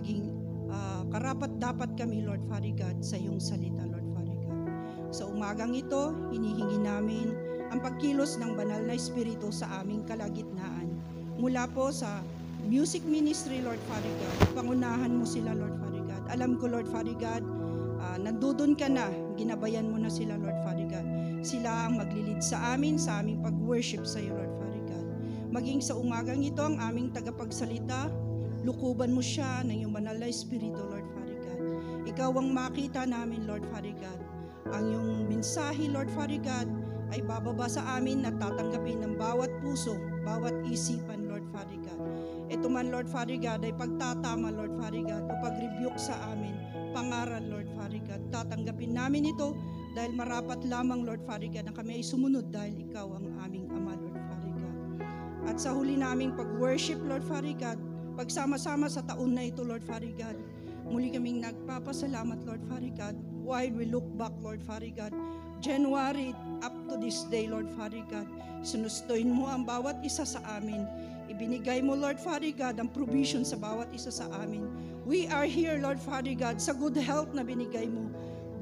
maging karapat-dapat kami, Lord Father God, sa iyong salita, Lord Father God. Sa umagang ito, hinihingi namin ang pagkilos ng banal na Espiritu sa aming kalagitnaan. Mula po sa music ministry, Lord Father God, pangunahan mo sila, Lord Father God. Alam ko, Lord Father God, nandudun ka na, ginabayan mo na sila, Lord Father God. Sila ang maglilid sa aming pag-worship sa iyo, Lord Father God. Maging sa umagang ito, ang aming tagapagsalita, lukuban mo siya ng iyong banal na Espiritu, Lord Father God. Ikaw ang makita namin, Lord Father God. Ang iyong mensahe, Lord Father God, ay bababa sa amin at tatanggapin ng bawat puso, bawat isipan, Lord Father God. Ito man, Lord Father God, ay pagtatama, Lord Father God, o pag-rebuke sa amin, pangaral, Lord Father God. Tatanggapin namin ito dahil marapat lamang, Lord Father God, na kami ay sumunod dahil ikaw ang aming Ama, Lord Father God. At sa huli naming pag-worship, Lord Father God, pagsama-sama sa taon na ito, Lord Father God, muli kaming nagpapasalamat, Lord Father God, while we look back, Lord Father God, January up to this day, Lord Father God, sinustuin mo ang bawat isa sa amin. Ibinigay mo, Lord Father God, ang provision sa bawat isa sa amin. We are here, Lord Father God, sa good health na binigay mo.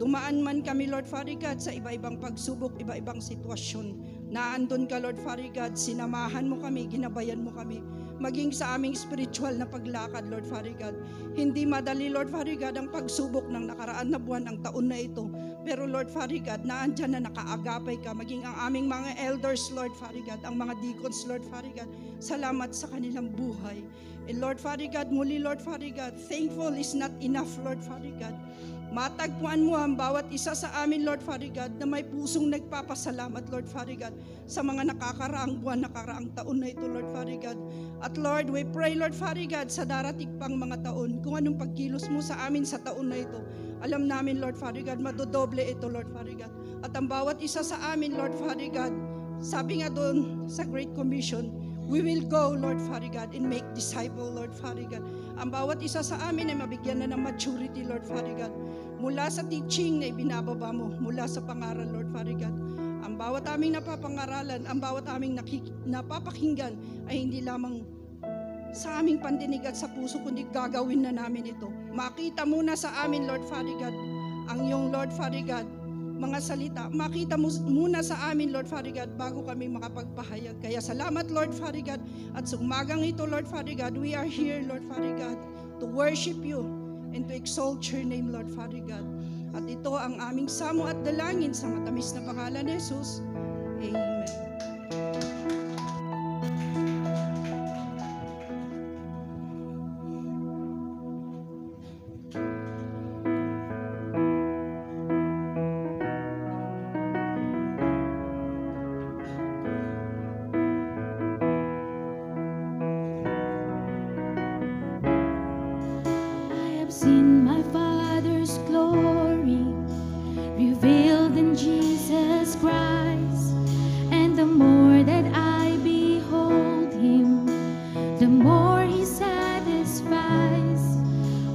Dumaan man kami, Lord Father God, sa iba-ibang pagsubok, iba-ibang sitwasyon. Naandun ka, Lord Father God, sinamahan mo kami, ginabayan mo kami. Maging sa aming spiritual na paglakad, Lord Father God. Hindi madali, Lord Father God, ang pagsubok ng nakaraan na buwan, ang taon na ito. Pero Lord Father God, naandyan na nakaagapay ka. Maging ang aming mga elders, Lord Father God, ang mga deacons, Lord Father God, salamat sa kanilang buhay. And Lord Father God, muli, Lord Father God, thankful is not enough, Lord Father God. Matagpuan mo ang bawat isa sa amin, Lord Father God, na may pusong nagpapasalamat, Lord Father God, sa mga nakakaraang buwan, nakakaraang taon na ito, Lord Father God. At Lord, we pray, Lord Father God, sa darating pang mga taon, kung anong pagkilos mo sa amin sa taon na ito. Alam namin, Lord Father God, madodoble ito, Lord Father God. At ang bawat isa sa amin, Lord Father God, sabi nga doon sa Great Commission, we will go, Lord Father God, and make disciple, Lord Father God. Ang bawat isa sa amin ay mabigyan na ng maturity, Lord Father God. Mula sa teaching na ibinababa mo, mula sa pangaral, Lord Father God. Ang bawat aming napapangaralan, ang bawat aming napapakinggan ay hindi lamang sa aming pandinig at sa puso, kundi gagawin na namin ito. Makita muna sa amin, Lord Father God, ang iyong, Lord Father God, mga salita. Makita mo muna sa amin, Lord Father God, bago kami makapagpahayag. Kaya salamat, Lord Father God. At sa umagang ito, Lord Father God, we are here, Lord Father God, to worship you and to exalt your name, Lord Father God. At ito ang aming samo at dalangin sa matamis na pangalan ni Jesus. Amen. Seen my Father's glory revealed in Jesus Christ, and the more that I behold Him, the more He satisfies.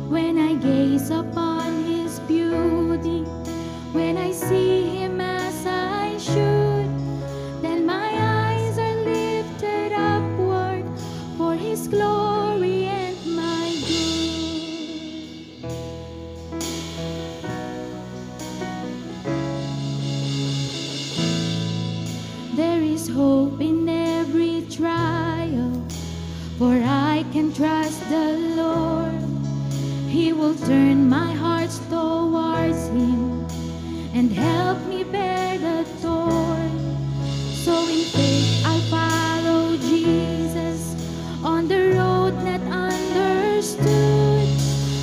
When I gaze upon His beauty, when I see Him as I should, then my eyes are lifted upward for His glory and my good. There is hope in every trial, for I can trust the Lord. He will turn my heart towards Him and help me bear the thorn. So in faith I'll follow Jesus on the road not understood,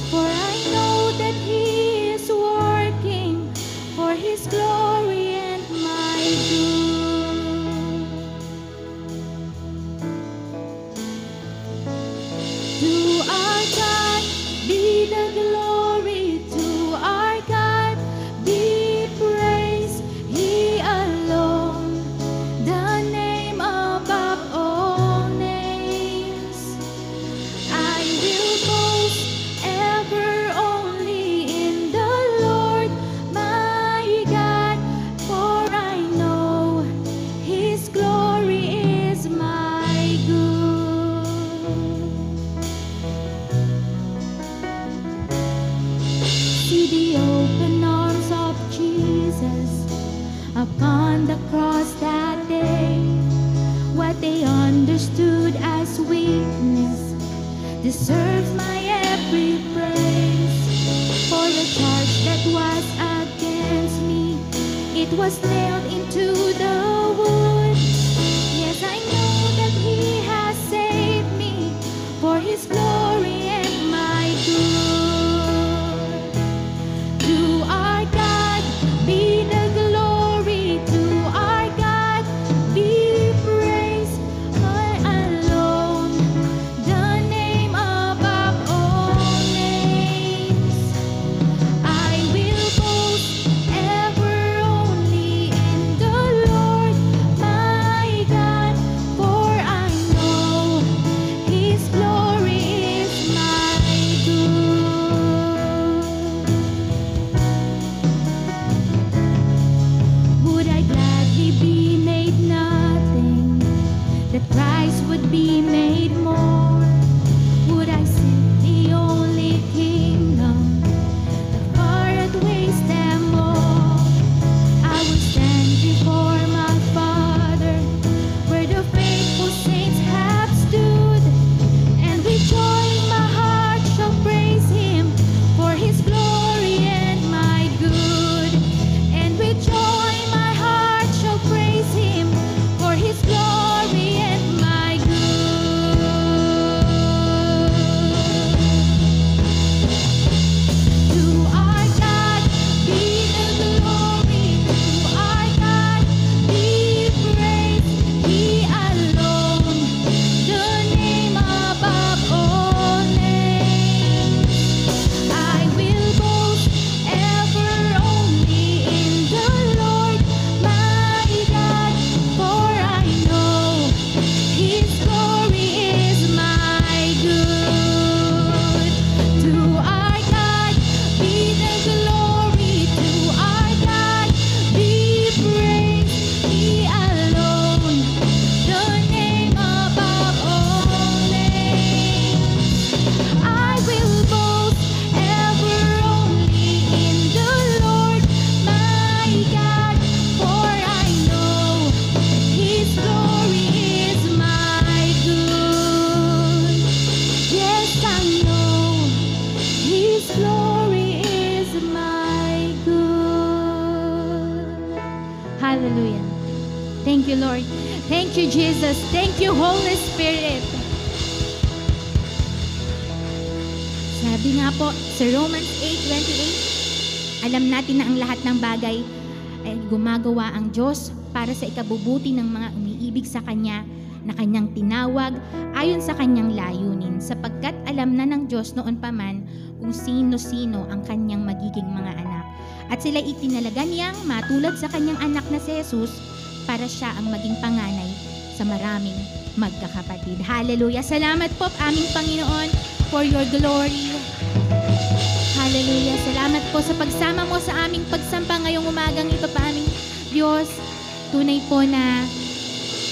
for I know that He is working for His glory and my good. To our God be the glory, to our God be praise, He alone, the name above all names. I will boast ever only in the Lord my God, for I know His glory is my good. see the open arms of Jesus upon the cross that day. What they understood as weakness deserves my every praise. For the charge that was against me, it was nailed into the wood. Yes, I know that He has saved me for His glory and my good. To our God be the glory, to our God be praise, alone, the name above all names. I will boast ever only in the Lord my God, for I know His glory is my good. Would I gladly be made nothing, that Christ would be made more? Would I seek the only kingdom that far outweighs them all? I will stand before my Father, where the faithful saints have stood, and with joy my heart shall praise Him for His glory and my good. And with joy my heart shall praise Him for His glory and my good. To our God be the glory, to our God be praise, He alone, the name above all names. I will boast ever only in the Lord my God, for I know His glory is my good. To our God be the glory, to our God be praise, He alone, the name above all names. I will boast ever only in the Lord my God, for I know His glory is my good. Yes, I know His glory is my good. Hallelujah. Thank you, Lord. Thank you, Jesus. Thank you, Holy Spirit. Sabi nga po sa Romans 8:28, alam natin na ang lahat ng bagay ay gumagawa ang Diyos para sa ikabubuti ng mga umiibig sa Kanya na Kanyang tinawag ayon sa Kanyang layunin, sapagkat alam na ng Diyos noon pa man kung sino-sino ang Kanyang magiging mga anak. At sila itinalaga niyang matulad sa Kanyang anak na si Jesus para siya ang maging panganay sa maraming magkakapatid. Hallelujah! Salamat po aming Panginoon for your glory. Hallelujah! Salamat po sa pagsama mo sa aming pagsampa ngayong umagang ito pa aming Diyos. Tunay po na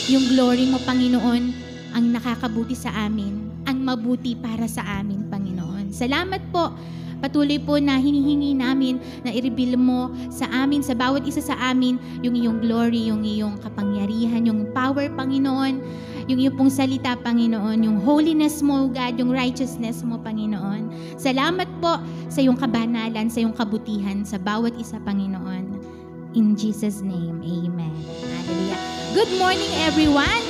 yung glory mo, Panginoon, ang nakakabuti sa amin, ang mabuti para sa amin, Panginoon. Salamat po. Patuloy po na hinihingi namin na i-reveal mo sa amin, sa bawat isa sa amin, yung iyong glory, yung iyong kapangyarihan, yung power, Panginoon, yung iyong pong salita, Panginoon, yung holiness mo, God, yung righteousness mo, Panginoon. Salamat po sa iyong kabanalan, sa iyong kabutihan, sa bawat isa, Panginoon. In Jesus' name, Amen. Hallelujah. Good morning, everyone.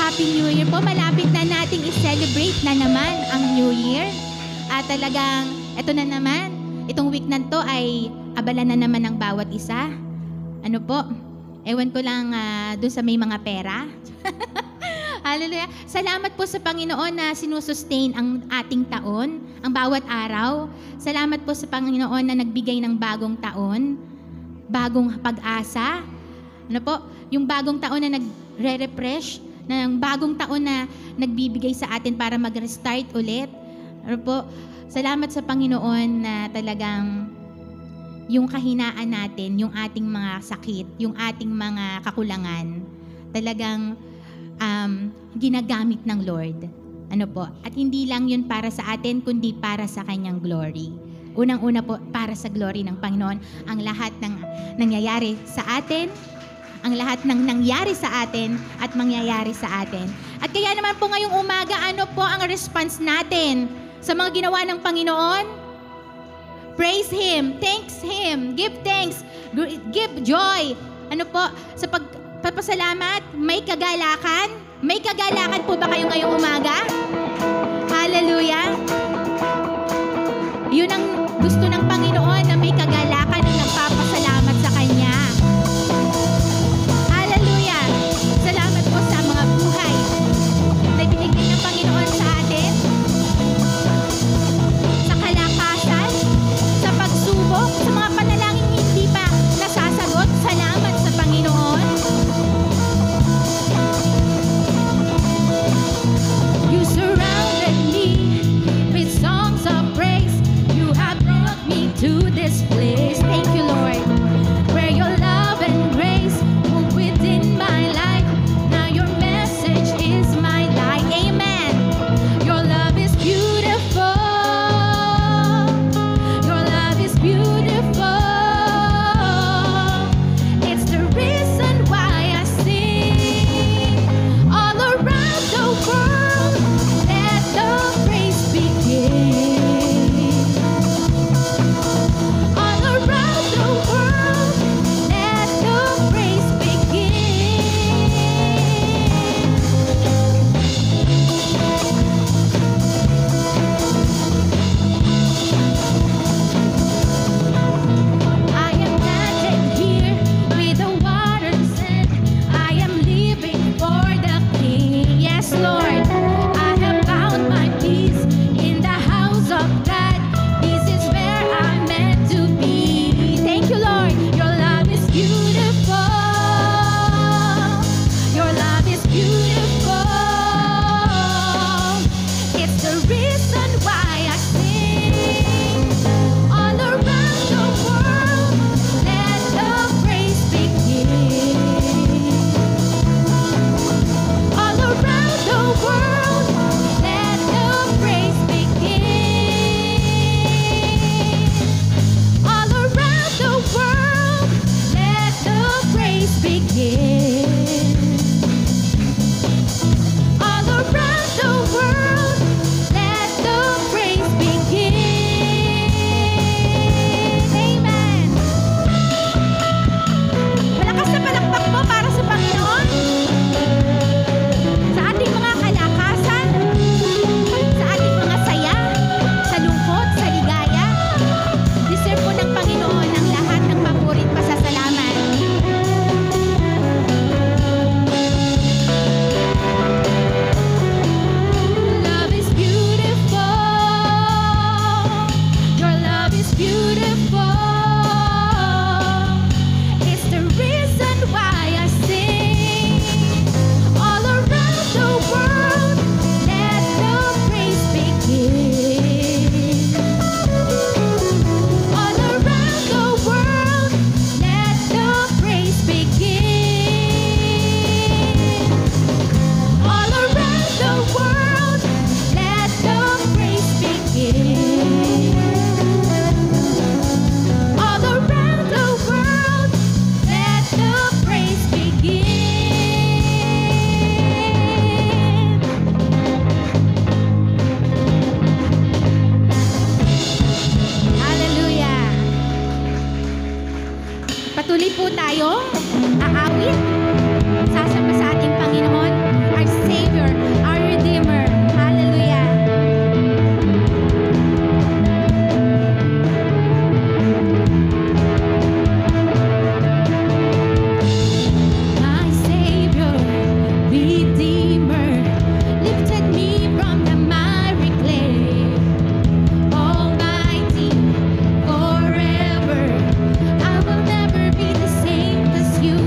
Happy New Year po. Malapit na nating i-celebrate na naman ang New Year. At talagang, ito na naman, itong week na to ay abala na naman ng bawat isa. Ano po? Ewan ko lang doon sa may mga pera. Hallelujah. Salamat po sa Panginoon na sinusustain ang ating taon, ang bawat araw. Salamat po sa Panginoon na nagbigay ng bagong taon, bagong pag-asa. Ano po? Yung bagong taon na nagre-refresh, ng bagong taon na nagbibigay sa atin para mag-restart ulit. Ano po? Salamat sa Panginoon na talagang yung kahinaan natin, yung ating mga sakit, yung ating mga kakulangan, talagang ginagamit ng Lord. Ano po? At hindi lang yun para sa atin, kundi para sa Kanyang glory. Unang-una po, para sa glory ng Panginoon, ang lahat ng nangyayari sa atin, ang lahat ng nangyari sa atin at mangyayari sa atin. At kaya naman po ngayong umaga, ano po ang response natin sa mga ginawa ng Panginoon? Praise Him, thanks Him, give thanks, give joy. Ano po, sa pagpapasalamat, may kagalakan? May kagalakan po ba kayo ngayong umaga? Hallelujah! Yun ang gusto ng Panginoon, na may kagalakan na nagpapasalamat sa Kanya. Hallelujah! Salamat po sa mga buhay na binigay ng Panginoon sa atin, sa kalakasan, sa pagsubok, sa mga panalangin hindi pa nasasagot. Salamat sa Panginoon. You surrounded me with songs of praise. You have brought me to this place. Thank you, Lord, where your love and grace move within my life. Now your message is my light. Amen. Your love is beautiful. Your love is beautiful. It's the reason why I sing all around the world. Let the praise begin. All around the world, let the praise begin. I am planted here with the waters and I am living for the King. Yes, Lord, I have found my peace in the house of God. This is where I'm meant to be. Thank you, Lord. Your love is beautiful. Your love is beautiful. It's the reason why I sing. All around the world, let the praise begin. All around the world, let the praise begin. All around the world, let the praise begin. All around the world, let the praise begin. Amen. Malakas na palakpak po para sa Panginoon. Sa ating mga kalakasan, sa ating mga saya, sa lungkot, sa ligaya, deserve po ng Panginoon ang lahat ng paborit pasasalamat. Love is beautiful. Your love is beautiful. It's the reason why I sing. All around the world, let the praise begin. All around the world, let the praise begin. All around the world, let the praise begin. All around the world, let the praise begin. Hallelujah. Patuloy po tayo aawit, sasamba sa ating Panginoon, our Savior, our Redeemer. Hallelujah. My Savior, Redeemer, lifted me from the miry clay. Almighty, forever, I will never be the same 'cause you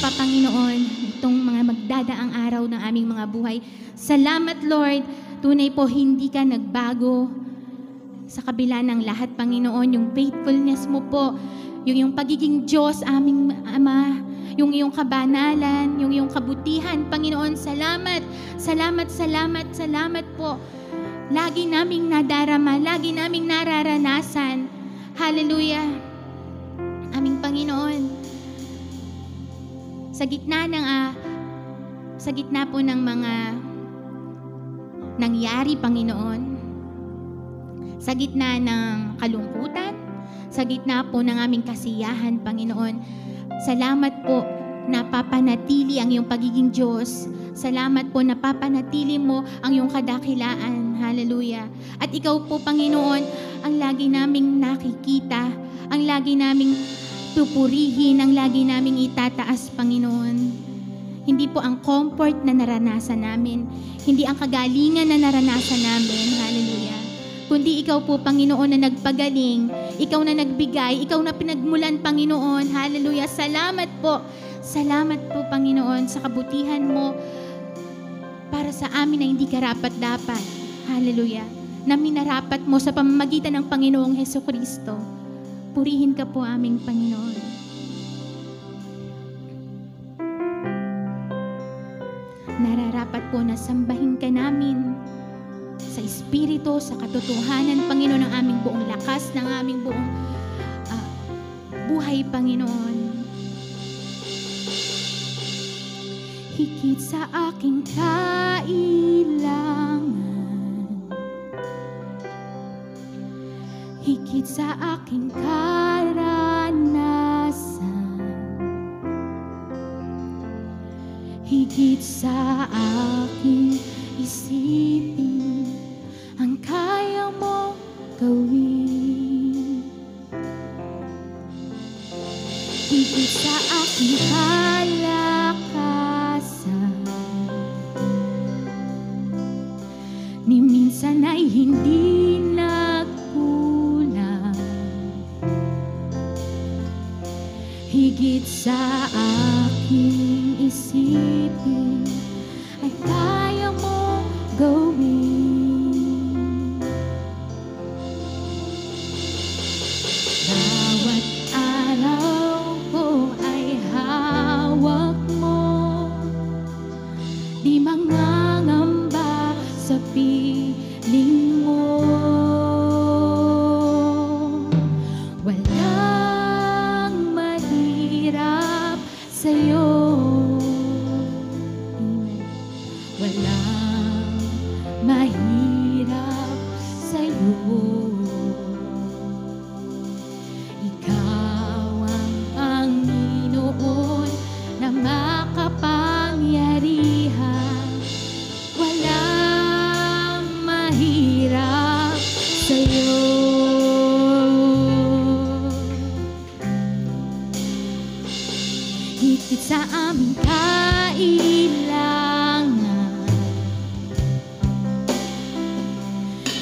pa, Panginoon, itong mga magdadaang araw ng aming mga buhay. Salamat, Lord. Tunay po, hindi ka nagbago. Sa kabila ng lahat, Panginoon, yung faithfulness mo po, yung pagiging Diyos, aming Ama, yung iyong kabanalan, yung iyong kabutihan. Panginoon, salamat, salamat, salamat, salamat po. Lagi naming nadarama, lagi naming nararanasan. Hallelujah. Aming Panginoon, sa gitna po ng mga nangyari, Panginoon, sa gitna ng kalungkutan, sa gitna po ng aming kasiyahan, Panginoon, salamat po na papanatili ang iyong pagiging Diyos. Salamat po na papanatili mo ang iyong kadakilaan. Hallelujah. At ikaw po, Panginoon, ang lagi naming nakikita, ang lagi naming pupurihin, ang lagi naming itataas, Panginoon. Hindi po ang comfort na naranasan namin, hindi ang kagalingan na naranasan namin, hallelujah, kundi ikaw po, Panginoon, na nagpagaling, ikaw na nagbigay, ikaw na pinagmulan, Panginoon, hallelujah. Salamat po, Panginoon, sa kabutihan mo para sa amin na hindi karapat-dapat, hallelujah, na minarapat mo sa pamamagitan ng Panginoong Hesukristo. Purihin ka po, aming Panginoon. Nararapat po na sambahin ka namin sa Espiritu, sa katotohanan, Panginoon, ng aming buong lakas, ng aming buong buhay, Panginoon. Higit sa aking kailangan, higit sa aking karanasan, higit sa aking isipin, ang kaya mong gawin. Higit sa aking kalakasan, ni minsan ay hindi nagkulang. Higit sa aking isipin, ay kaya mo gawin. Bawat araw ko ay hawak mo, di mangangamba sa piling mo. Walang mahirap sa'yo. Amen. Walang mahirap sa'yo. Ikaw ang Panginoon na makapangyarihan. Walang mahirap sa'yo. Higit sa aming kailangan,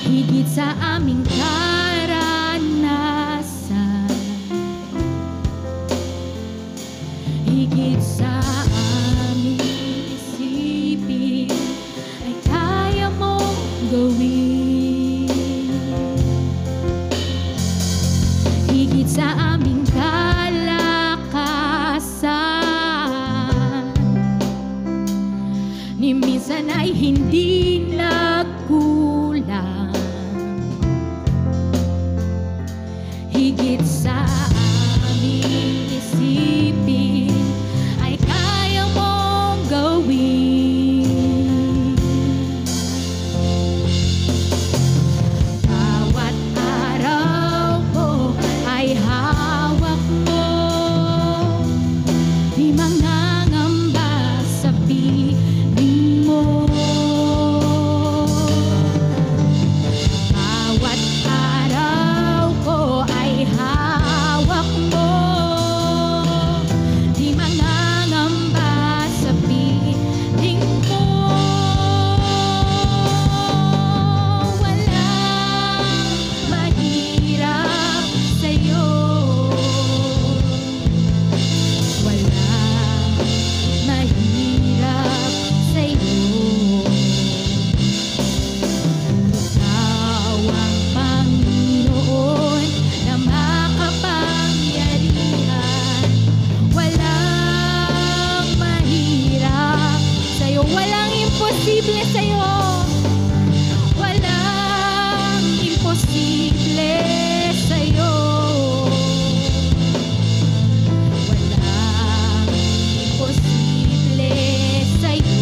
higit sa aming karanasan, higit sa aming isipin, ay kaya mong gawin. Higit sa aming kalakasan, ni minsan ay hindi nagkulang. Higit sa aming isipin, ay kaya mong gawin. Bawat araw ko ay hawak mo, di mangangamba sa piling mo. Walang imposible sa'yo. Walang imposible sa'yo. Walang imposible sa'yo.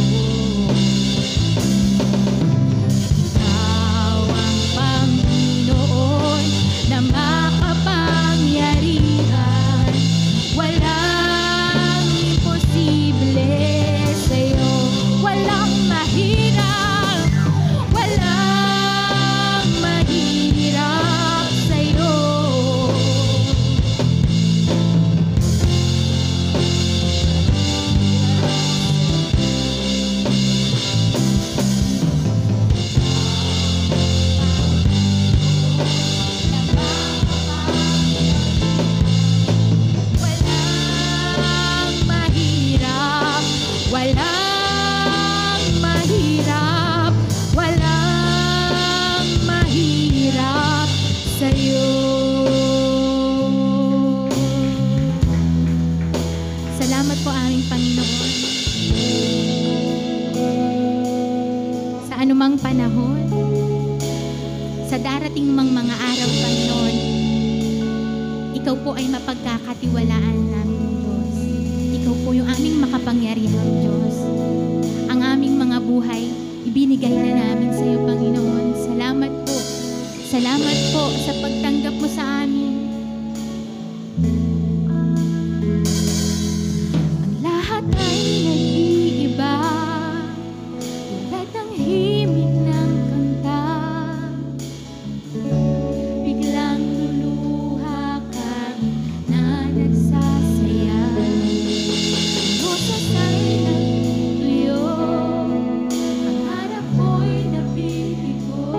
Ikaw ang Panginoon na makapangyarihan. Walang imposible sa'yo. Walang mahirap. Walang mahirap sa'yo. Walang mahirap, walang mahirap, walang mahirap sa'yo. Salamat po aming Panginoon. Sa anumang panahon, sa darating mang mga araw, Panginoon, Ikaw po ay mapagkakatiwalaan namin, Diyos. Ikaw po yung aming makapangyarihang Diyos. Ang aming mga buhay, ibinigay na namin sa iyo, Panginoon. Salamat po. Salamat po sa pagtanggap mo sa amin. Ang lahat ay nag-iiba, tulad ng himig ng kanta. Biglang luluha ka na nagsasaya. Boses ay nagtuyo, ang harap ko'y nabibigo.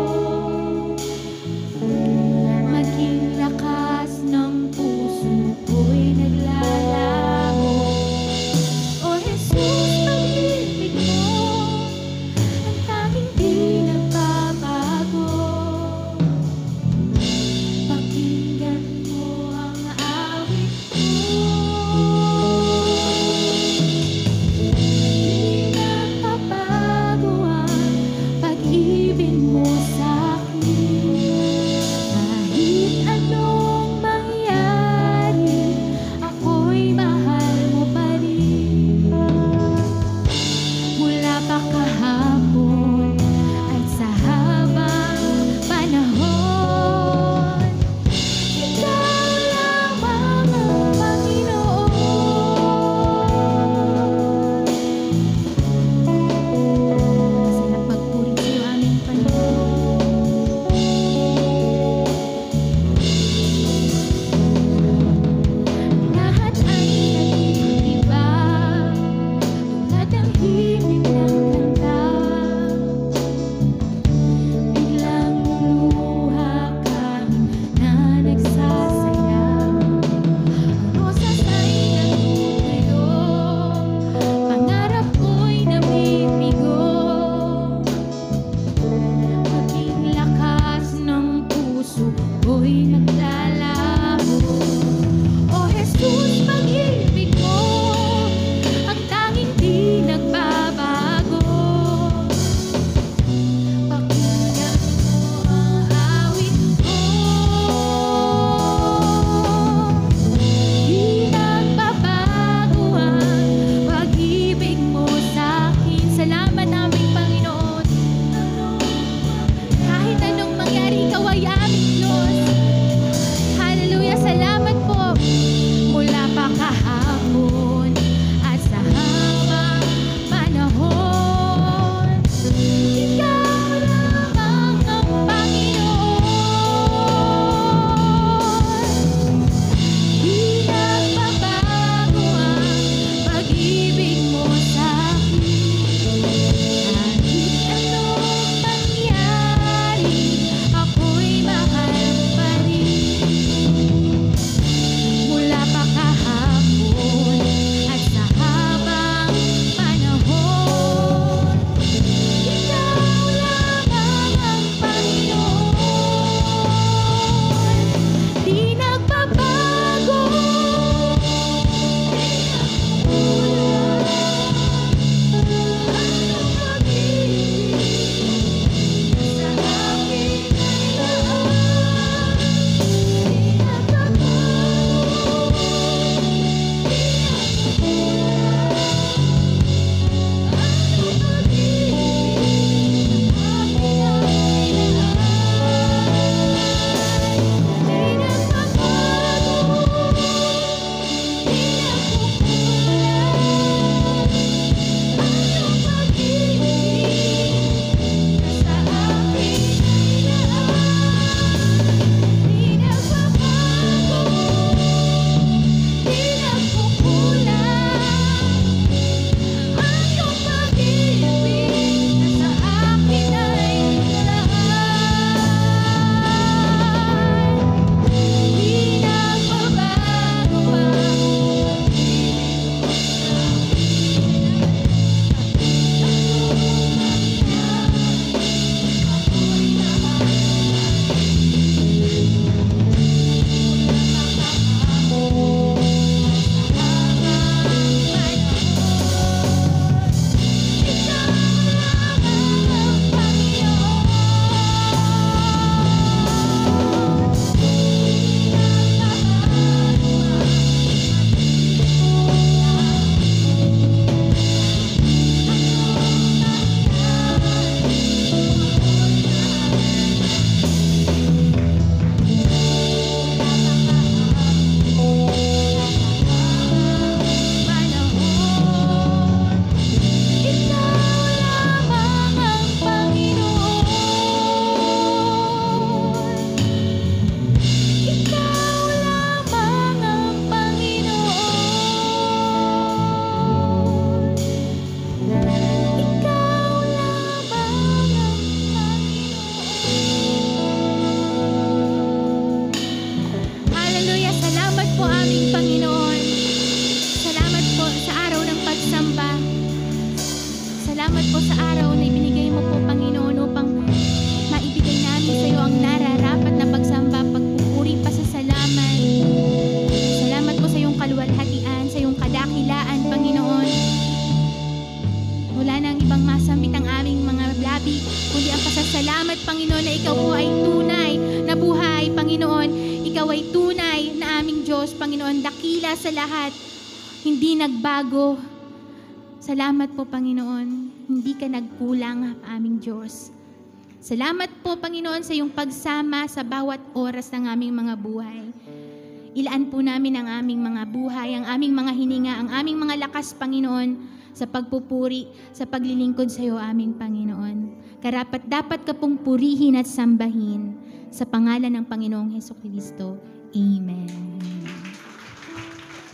Maging lakas Salamat, Panginoon, na Ikaw po ay tunay na buhay, Panginoon. Ikaw ay tunay na aming Diyos, Panginoon, dakila sa lahat, hindi nagbago. Salamat po, Panginoon, hindi ka nagkulang, aming Diyos. Salamat po, Panginoon, sa iyong pagsama sa bawat oras ng aming mga buhay. Ilaan po namin ang aming mga buhay, ang aming mga hininga, ang aming mga lakas, Panginoon, sa pagpupuri, sa paglilingkod sa iyo, aming Panginoon. Karapat dapat ka pong purihin at sambahin sa pangalan ng Panginoong Hesukristo. Amen.